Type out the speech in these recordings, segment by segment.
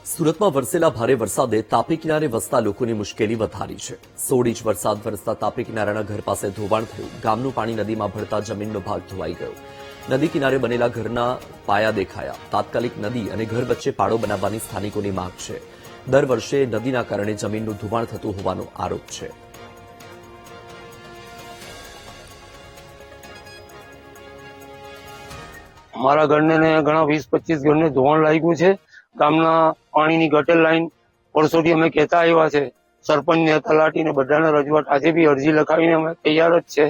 સુરતમાં વરસેલા ભારે વરસાદે તાપી કિનારે વસતા લોકોની મુશ્કેલી વધારી છે। 16 ઇંચ વરસાદ વરસતા તાપી કિનારાના ઘર પાસે ધોવાણ થયું। ગામનું પાણી નદીમાં ભળતા જમીનનો ભાગ ધોવાઈ ગયો। નદી કિનારે બનેલા ઘરના પાયા દેખાયા। તાત્કાલિક નદી અને ઘર વચ્ચે પાડો બનાવવાની સ્થાનિકોની માંગ છે। દર વર્ષે નદીના કારણે જમીનનું ધોવાણ થતું હોવાનો આરોપ છે। અમારા ઘરને ઘણા 20-25 ઘરને ધોવાણ લાગ્યું છે। ગામના પાણીની ગટર લાઈન વર્ષોથી અમે કહેતા આવ્યા છે। સરપંચને તલાટીને બધાને રજૂઆત આજે બી અરજી લખાવીને અમે તૈયાર જ છે,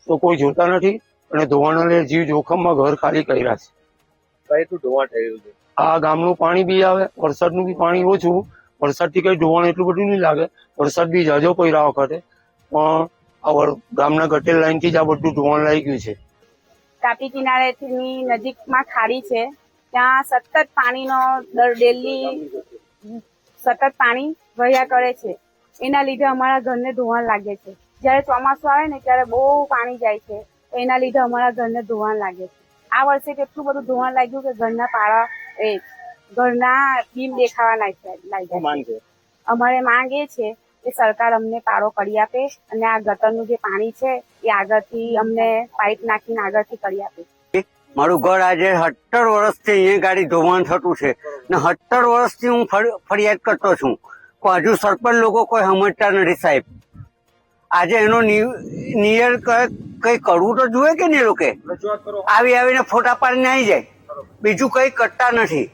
તો કોઈ જોતા નથી અને ધોવાણના લીધે જીવ જોખમમાં ઘર ખાલી કર્યા છે। કઈથી ધોવાણ થયું છે? આ ગામનું પાણી બી આવે, વરસાદનું બી પાણી ઓછું, વરસાદથી કઈ ધોવાણ એટલું બધું નહીં લાગે। વરસાદ બી જાજો પડ્યા વખતે પણ આ ગામના ગટર લાઈનથી જ આ બધું ધોવાણ લાગ્યું છે। તાપી કિનારેની નજીકમાં ખાડી છે, ત્યાં સતત પાણીનો ડેલી સતત પાણી વહ્યા કરે છે। એના લીધે અમારા ઘરને ધોવાણ લાગે છે। જયારે ચોમાસું આવે ને ત્યારે બહુ પાણી જાય છે, એના લીધે અમારા ઘરને ધોવાણ લાગે છે। આ વર્ષે એટલું બધું ધોવાણ લાગ્યું કે ઘરના પાળા ઘરના બીમ દેખાવા લાગ્યા। અમારે માંગ એ છે કે સરકાર અમને પાળો કરી આપે અને આ ગટરનું જે પાણી છે એ આગળથી અમને પાઇપ નાખીને આગળથી કરી આપે। મારું ઘર આજે 17 વર્ષથી અહીંયા ગાડી ધોવાણ થતું છે ને 17 વર્ષથી હું ફરિયાદ કરતો છું, પણ હજુ સરપંચ લોકો કોઈ સમજતા નથી સાહેબ। આજે એનો નિયર કઈ કરવું તો જોઈએ કે નહીં? લોકો આવીને ફોટા પાડીને આવી જાય, બીજું કઈ કરતા નથી।